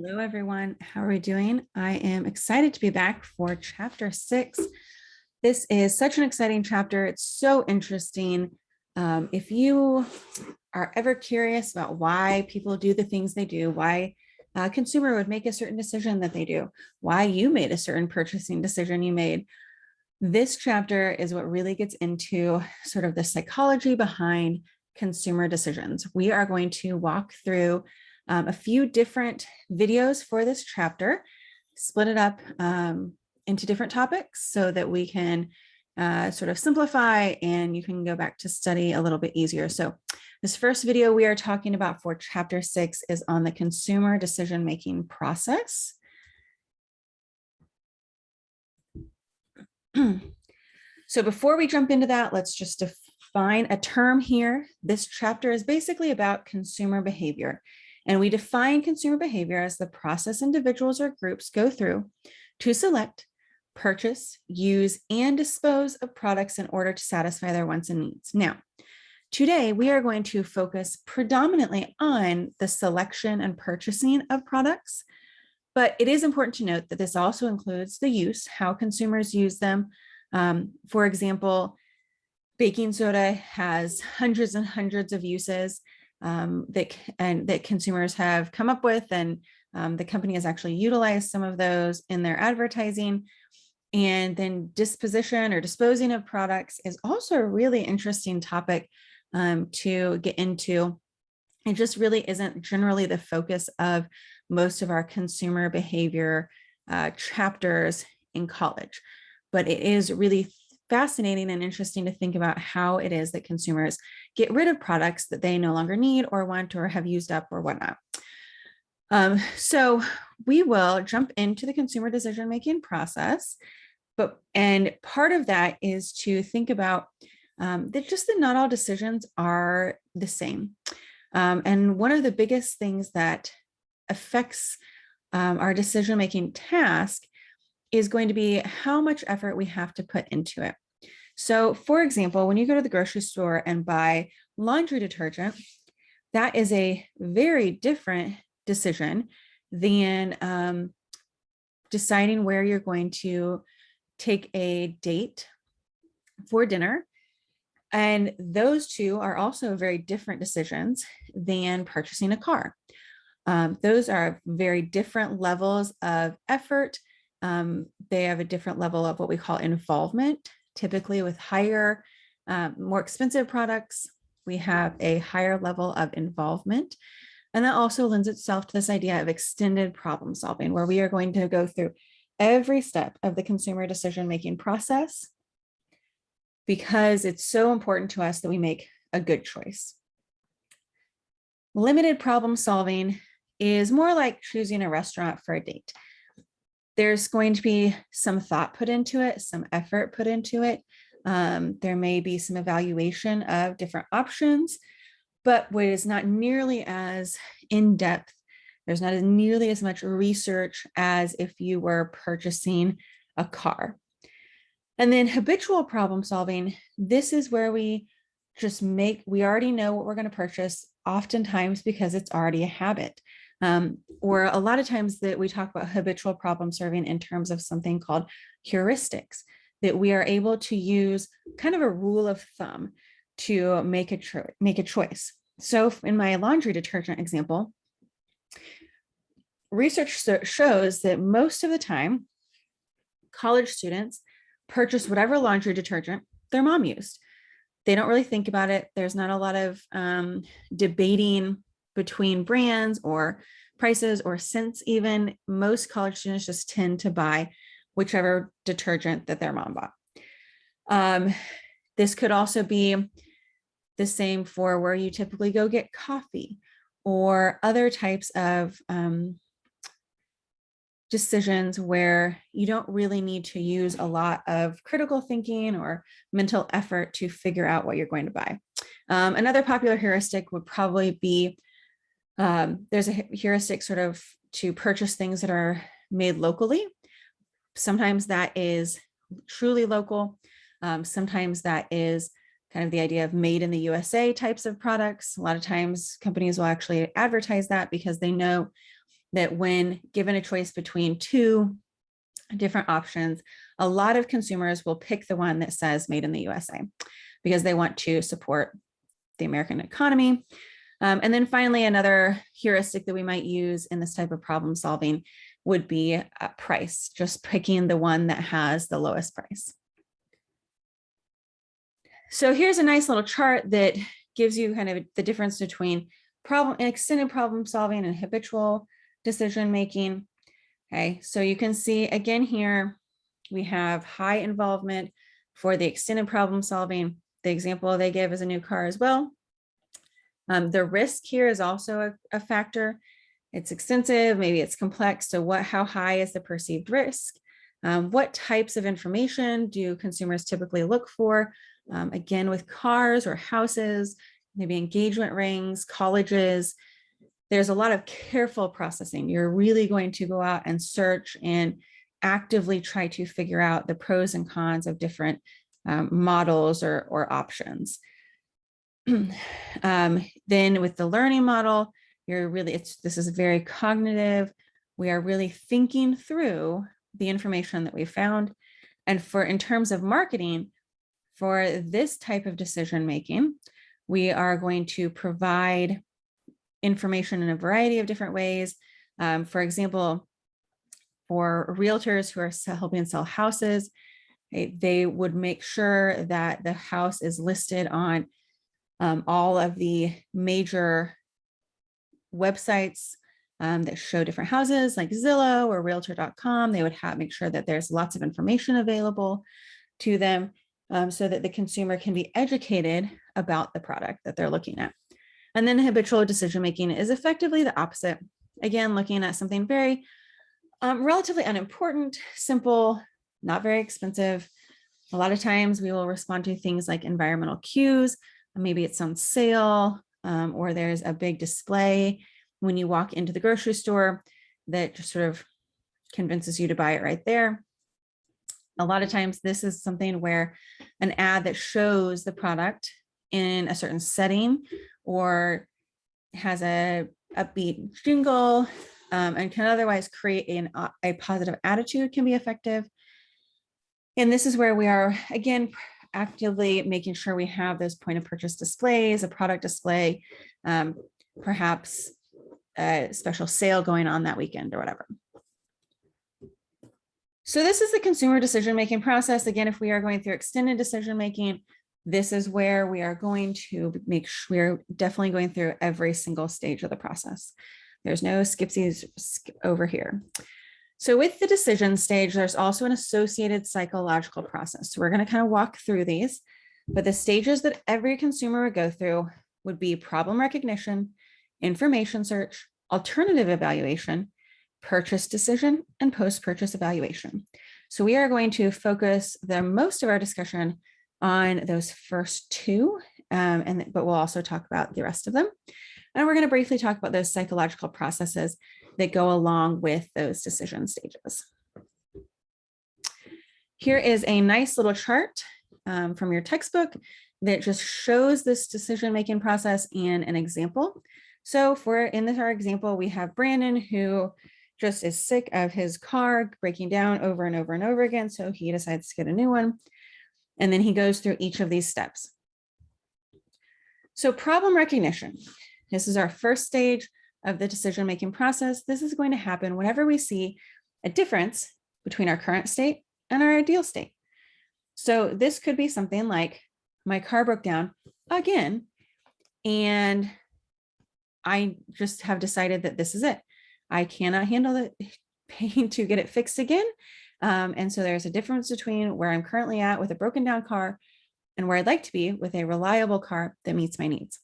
Hello, everyone. How are we doing? I am excited to be back for chapter 6. This is such an exciting chapter. It's so interesting. If you are ever curious about why people do the things they do, why a consumer would make a certain decision that they do, why you made a certain purchasing decision you made, this chapter is what really gets into sort of the psychology behind consumer decisions. We are going to walk through a few different videos for this chapter, split it up into different topics so that we can sort of simplify and you can go back to study a little bit easier. So this first video we are talking about for chapter 6 is on the consumer decision-making process. So before we jump into that, let's just define a term here. This chapter is basically about consumer behavior. And we define consumer behavior as the process individuals or groups go through to select, purchase, use, and dispose of products in order to satisfy their wants and needs. Now, today we are going to focus predominantly on the selection and purchasing of products, but it is important to note that this also includes the use, how consumers use them. For example, baking soda has hundreds and hundreds of uses that consumers have come up with, and the company has actually utilized some of those in their advertising. And then disposition or disposing of products is also a really interesting topic to get into. It just really isn't generally the focus of most of our consumer behavior chapters in college, but it is really fascinating and interesting to think about how it is that consumers get rid of products that they no longer need or want or have used up or whatnot. So we will jump into the consumer decision-making process, and part of that is to think about that not all decisions are the same. And one of the biggest things that affects our decision-making task is going to be how much effort we have to put into it. So for example, when you go to the grocery store and buy laundry detergent, that is a very different decision than deciding where you're going to take a date for dinner. And those two are also very different decisions than purchasing a car. Those are very different levels of effort. They have a different level of what we call involvement. Typically with higher, more expensive products, we have a higher level of involvement. And that also lends itself to this idea of extended problem solving, where we are going to go through every step of the consumer decision-making process because it's so important to us that we make a good choice. Limited problem solving is more like choosing a restaurant for a date. There's going to be some thought put into it, some effort put into it. There may be some evaluation of different options, but what is not nearly as in-depth, there's not nearly as much research as if you were purchasing a car. And then habitual problem solving, this is where we already know what we're going to purchase, oftentimes because it's already a habit. Or a lot of times that we talk about habitual problem solving in terms of something called heuristics, that we are able to use kind of a rule of thumb to make a choice. So in my laundry detergent example, research shows that most of the time, college students purchase whatever laundry detergent their mom used. They don't really think about it. There's not a lot of debating between brands or prices or scents even. Most college students just tend to buy whichever detergent that their mom bought. This could also be the same for where you typically go get coffee or other types of decisions where you don't really need to use a lot of critical thinking or mental effort to figure out what you're going to buy. Another popular heuristic would probably be there's a heuristic sort of to purchase things that are made locally. Sometimes that is truly local. Sometimes that is kind of the idea of made in the USA types of products. A lot of times companies will actually advertise that because they know that when given a choice between two different options, a lot of consumers will pick the one that says made in the USA because they want to support the American economy. And then finally, another heuristic that we might use in this type of problem solving would be price, just picking the one that has the lowest price. So here's a nice little chart that gives you kind of the difference between extended problem solving and habitual decision making. Okay, so you can see again here, we have high involvement for the extended problem solving. The example they give is a new car as well. The risk here is also a factor. It's extensive, maybe it's complex. So how high is the perceived risk? What types of information do consumers typically look for? Again, with cars or houses, maybe engagement rings, colleges, there's a lot of careful processing. You're really going to go out and search and actively try to figure out the pros and cons of different models or options. Then with the learning model, this is very cognitive. We are really thinking through the information that we found. And in terms of marketing, for this type of decision making, we are going to provide information in a variety of different ways. For example, for realtors who are helping sell houses, they would make sure that the house is listed on all of the major websites that show different houses like Zillow or realtor.com. They would make sure that there's lots of information available to them so that the consumer can be educated about the product that they're looking at. And then habitual decision making is effectively the opposite. Again, looking at something very relatively unimportant, simple, not very expensive. A lot of times we will respond to things like environmental cues. Maybe it's on sale or there's a big display when you walk into the grocery store that just sort of convinces you to buy it right there. A lot of times this is something where an ad that shows the product in a certain setting or has a upbeat jingle and can otherwise create a positive attitude can be effective. And this is where we are, again, actively making sure we have those point of purchase displays, a product display, perhaps a special sale going on that weekend or whatever. So this is the consumer decision-making process. Again, if we are going through extended decision-making, this is where we are going to make sure we're definitely going through every single stage of the process. There's no skipsies over here. So with the decision stage, there's also an associated psychological process. So we're going to kind of walk through these, but the stages that every consumer would go through would be problem recognition, information search, alternative evaluation, purchase decision, and post-purchase evaluation. So we are going to focus most of our discussion on those first two, but we'll also talk about the rest of them. And we're going to briefly talk about those psychological processes that go along with those decision stages. Here is a nice little chart from your textbook that just shows this decision-making process in an example. So in our example, we have Brandon who just is sick of his car breaking down over and over and over again. So he decides to get a new one. And then he goes through each of these steps. So problem recognition. This is our first stage of the decision-making process. This is going to happen whenever we see a difference between our current state and our ideal state. So this could be something like my car broke down again, and I just have decided that this is it. I cannot handle the pain to get it fixed again. And so there's a difference between where I'm currently at with a broken down car and where I'd like to be with a reliable car that meets my needs.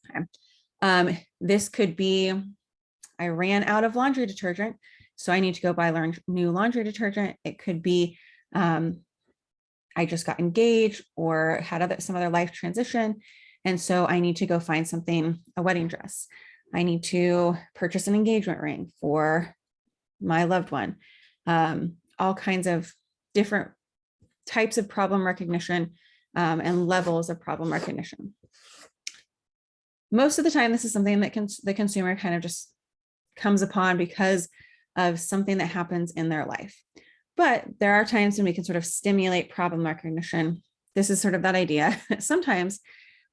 Okay. This could be, I ran out of laundry detergent, so I need to go buy new laundry detergent. It could be, I just got engaged or had some other life transition. And so I need to go find something, a wedding dress. I need to purchase an engagement ring for my loved one. All kinds of different types of problem recognition and levels of problem recognition. Most of the time, this is something that the consumer kind of just comes upon because of something that happens in their life. But there are times when we can sort of stimulate problem recognition. This is sort of that idea. Sometimes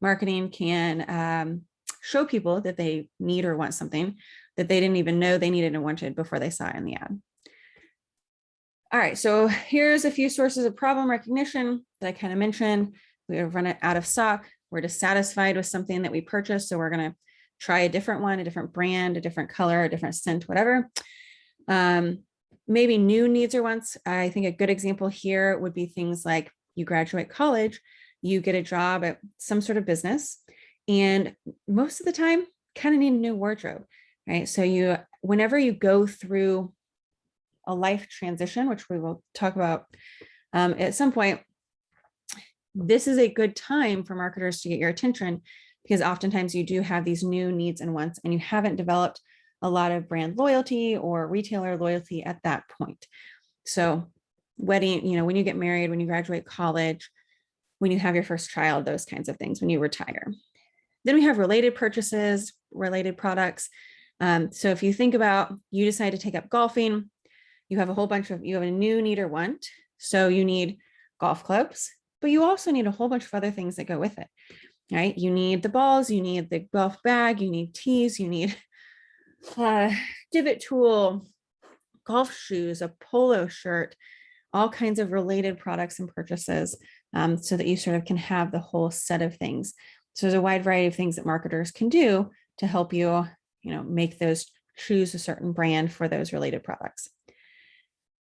marketing can show people that they need or want something that they didn't even know they needed and wanted before they saw it in the ad. All right, so here's a few sources of problem recognition that I kind of mentioned. We have run it out of stock. We're dissatisfied with something that we purchased, so we're going to try a different one, a different brand, a different color, a different scent, whatever. Maybe new needs or wants. I think a good example here would be things like you graduate college, you get a job at some sort of business, and most of the time kind of need a new wardrobe, right? So whenever you go through a life transition, which we will talk about at some point, this is a good time for marketers to get your attention, because oftentimes you do have these new needs and wants, and you haven't developed a lot of brand loyalty or retailer loyalty at that point. So wedding, when you get married, when you graduate college, when you have your first child, those kinds of things, when you retire. Then we have related purchases, related products. So if you think about, you decide to take up golfing, you have a new need or want. So you need golf clubs, but you also need a whole bunch of other things that go with it, right? You need the balls, you need the golf bag, you need tees, you need divot tool, golf shoes, a polo shirt, all kinds of related products and purchases, so that you sort of can have the whole set of things. So there's a wide variety of things that marketers can do to help you, make those, choose a certain brand for those related products.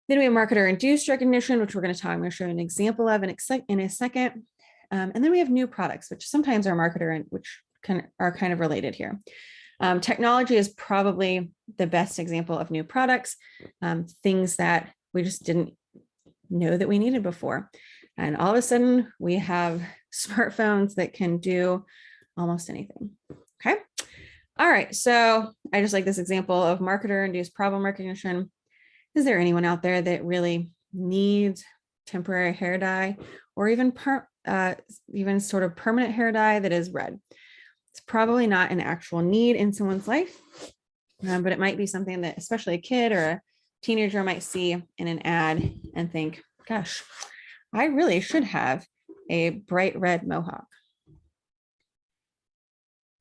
Then we have marketer-induced recognition, which I'm going to show you an example of in a second. And then we have new products, which sometimes are which are kind of related here. Technology is probably the best example of new products, things that we just didn't know that we needed before. And all of a sudden we have smartphones that can do almost anything. Okay. All right. So I just like this example of marketer-induced problem recognition. Is there anyone out there that really needs temporary hair dye, or even sort of permanent hair dye that is red? It's probably not an actual need in someone's life, but it might be something that especially a kid or a teenager might see in an ad and think, gosh, I really should have a bright red mohawk.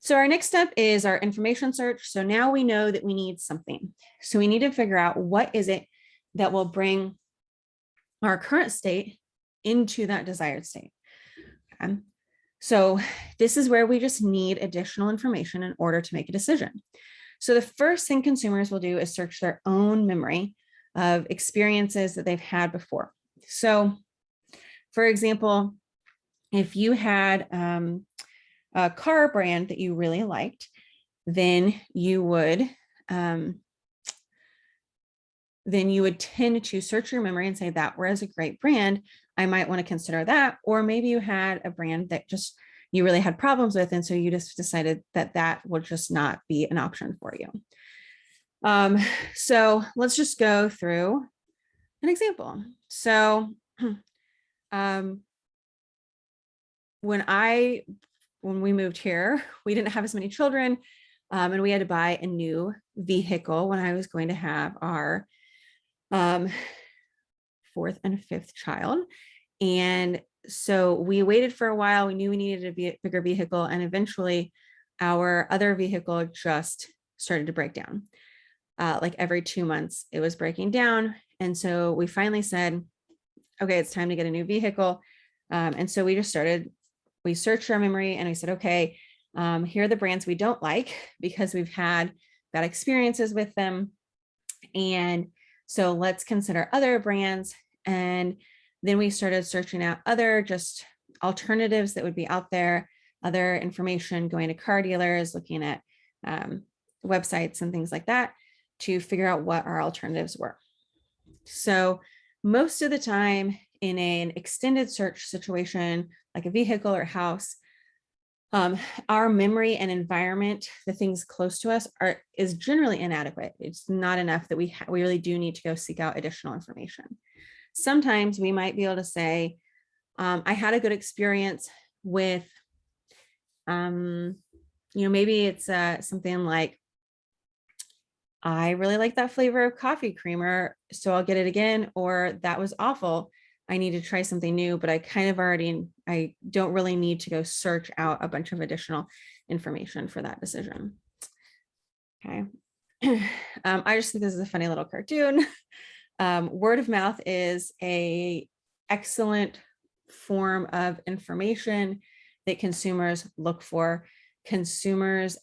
So our next step is our information search. So now we know that we need something. So we need to figure out what is it that will bring our current state into that desired state. Okay. So this is where we just need additional information in order to make a decision. So the first thing consumers will do is search their own memory of experiences that they've had before. So for example, if you had a car brand that you really liked, then you would tend to search your memory and say that was a great brand. I might want to consider that. Or maybe you had a brand that just you really had problems with, and so you just decided that that would just not be an option for you. So let's just go through an example. So when we moved here, we didn't have as many children, and we had to buy a new vehicle when I was going to have our fourth and fifth child. And so we waited for a while. We knew we needed a bigger vehicle, and eventually our other vehicle just started to break down. Like every 2 months it was breaking down. And so we finally said, okay, it's time to get a new vehicle. And so we searched our memory and we said, okay, here are the brands we don't like because we've had bad experiences with them. And so let's consider other brands. And then we started searching out other just alternatives that would be out there, other information, going to car dealers, looking at websites and things like that to figure out what our alternatives were. So most of the time in an extended search situation, like a vehicle or house, our memory and environment, the things close to us, is generally inadequate. It's not enough that we really do need to go seek out additional information. Sometimes we might be able to say, I had a good experience with, maybe it's something like I really like that flavor of coffee creamer, so I'll get it again, or that was awful. I need to try something new, but I don't really need to go search out a bunch of additional information for that decision. Okay. I just think this is a funny little cartoon. Word of mouth is a excellent form of information that consumers look for. Consumers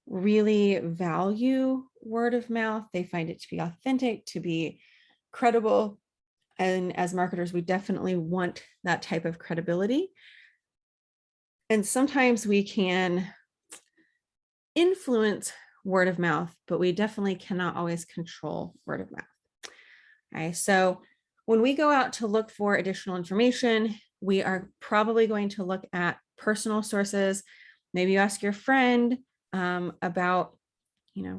really value word of mouth. They find it to be authentic, to be credible. And as marketers, we definitely want that type of credibility. And sometimes we can influence word of mouth, but we definitely cannot always control word of mouth. Okay, so when we go out to look for additional information, we are probably going to look at personal sources. Maybe you ask your friend about,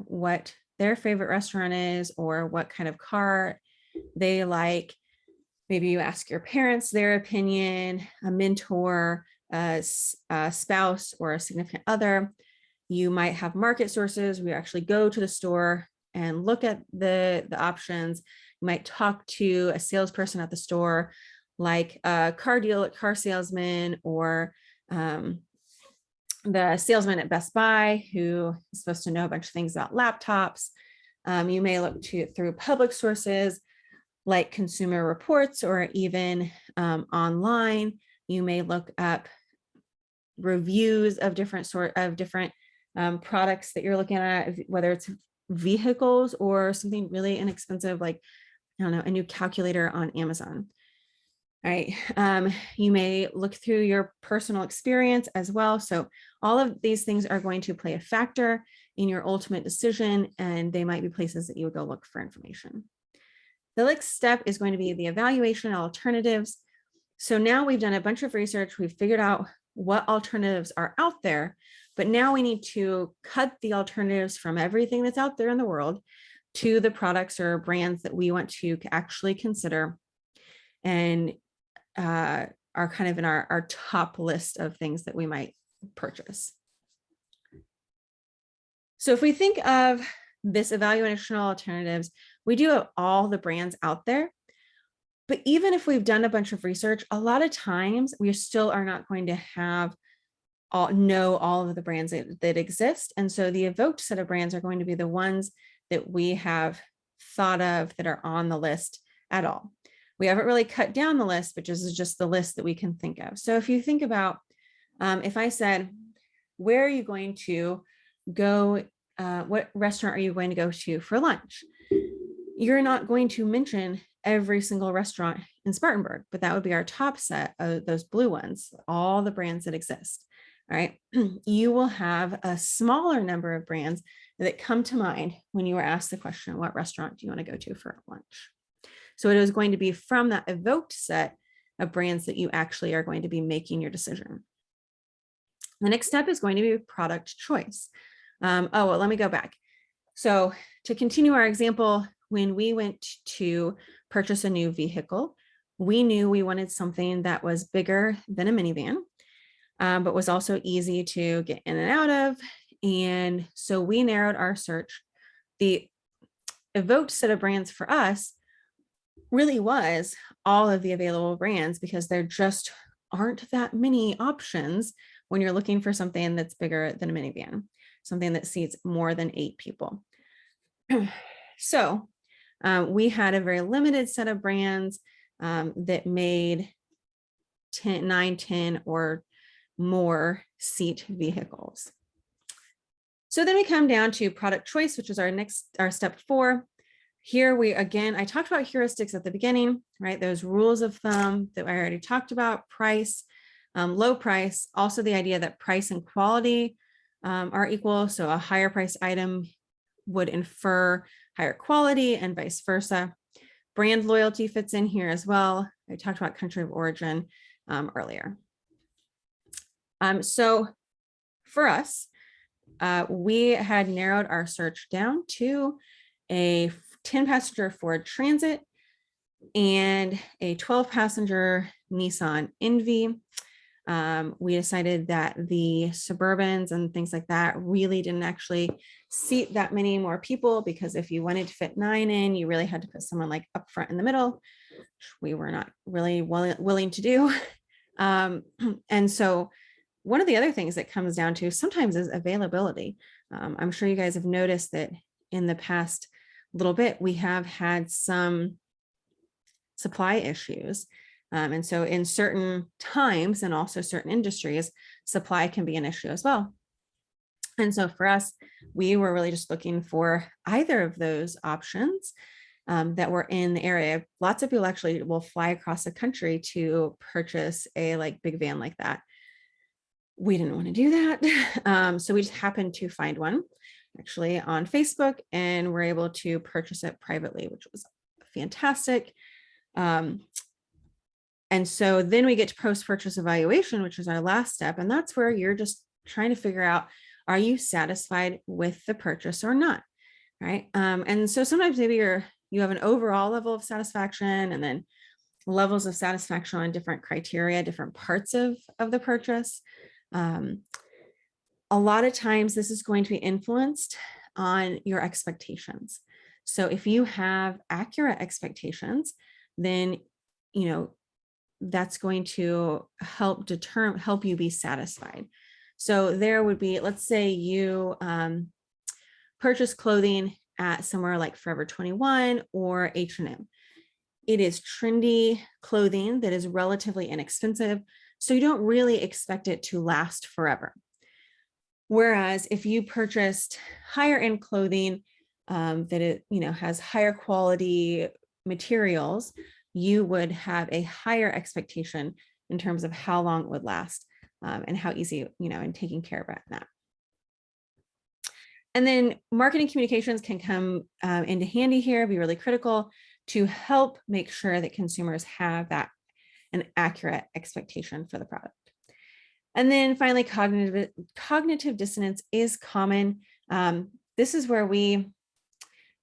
what their favorite restaurant is or what kind of car they like. Maybe you ask your parents their opinion, a mentor, a spouse, or a significant other. You might have market sources where you actually go to the store and look at the options. You might talk to a salesperson at the store, like a car salesman, or the salesman at Best Buy, who is supposed to know a bunch of things about laptops. You may look through public sources like Consumer Reports, or even online. You may look up reviews of different products that you're looking at, whether it's vehicles or something really inexpensive, like, I don't know, a new calculator on Amazon. All right. You may look through your personal experience as well. So all of these things are going to play a factor in your ultimate decision, and they might be places that you would go look for information. The next step is going to be the evaluation of alternatives. So now we've done a bunch of research. We've figured out what alternatives are out there, but now we need to cut the alternatives from everything that's out there in the world to the products or brands that we want to actually consider and are kind of in our top list of things that we might purchase. So if we think of this evaluation alternatives, we do have all the brands out there. But even if we've done a bunch of research, a lot of times we still are not going to know all of the brands that exist. And so the evoked set of brands are going to be the ones that we have thought of that are on the list at all. We haven't really cut down the list, but this is just the list that we can think of. So if you think about, if I said, where are you going to go? What restaurant are you going to go to for lunch? You're not going to mention every single restaurant in Spartanburg, but that would be our top set of those blue ones, all the brands that exist. All right. You will have a smaller number of brands that come to mind when you were asked the question, what restaurant do you want to go to for lunch? So it is going to be from that evoked set of brands that you actually are going to be making your decision. The next step is going to be product choice. Well, let me go back. So to continue our example, when we went to purchase a new vehicle, we knew we wanted something that was bigger than a minivan, but was also easy to get in and out of. And so we narrowed our search. The evoked set of brands for us really was all of the available brands, because there just aren't that many options when you're looking for something that's bigger than a minivan, something that seats more than 8 people. So we had a very limited set of brands that made 9, 10 or more seat vehicles. So then we come down to product choice, which is our step 4. Here I talked about heuristics at the beginning, right? Those rules of thumb that I already talked about: price, low price, also the idea that price and quality are equal. So a higher priced item would infer higher quality and vice versa. Brand loyalty fits in here as well. I talked about country of origin earlier. So for us, we had narrowed our search down to a 10-passenger Ford Transit and a 12-passenger Nissan Envy. We decided that the suburbans and things like that really didn't actually seat that many more people, because if you wanted to fit 9 in, you really had to put someone like up front in the middle, which we were not really willing to do. And so one of the other things that comes down to sometimes is availability. I'm sure you guys have noticed that in the past little bit, we have had some supply issues. And so in certain times and also certain industries, supply can be an issue as well. And so for us, we were really just looking for either of those options that were in the area. Lots of people actually will fly across the country to purchase a big van like that. We didn't want to do that. So we just happened to find one actually on Facebook, and we're able to purchase it privately, which was fantastic. And so then we get to post-purchase evaluation, which is our last step. And that's where you're just trying to figure out, are you satisfied with the purchase or not? Right. And so sometimes maybe you have an overall level of satisfaction, and then levels of satisfaction on different criteria, different parts of the purchase. A lot of times this is going to be influenced on your expectations. So if you have accurate expectations, then, that's going to help you be satisfied. So there would be, let's say you purchase clothing at somewhere like Forever 21 or H&M. It is trendy clothing that is relatively inexpensive, so you don't really expect it to last forever. Whereas if you purchased higher end clothing that it has higher quality materials, you would have a higher expectation in terms of how long it would last and how easy, and taking care of that. And then marketing communications can come into handy here, be really critical to help make sure that consumers have an accurate expectation for the product. And then finally, cognitive dissonance is common. This is where we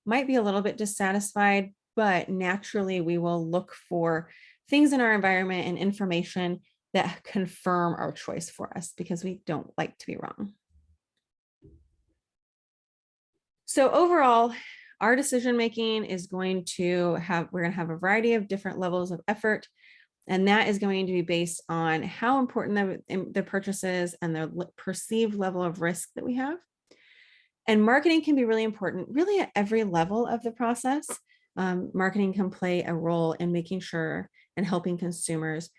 might be a little bit dissatisfied, but naturally we will look for things in our environment and information that confirm our choice for us, because we don't like to be wrong. So overall, our decision making is we're going to have a variety of different levels of effort, and that is going to be based on how important the purchase is and the perceived level of risk that we have. And marketing can be really important, really at every level of the process. Marketing can play a role in making sure and helping consumers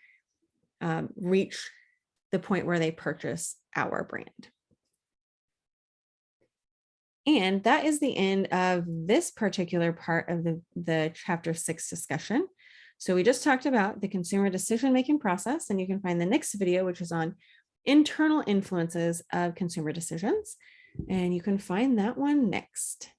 reach the point where they purchase our brand. And that is the end of this particular part of the Chapter 6 discussion. So we just talked about the consumer decision-making process, and you can find the next video, which is on internal influences of consumer decisions. And you can find that one next.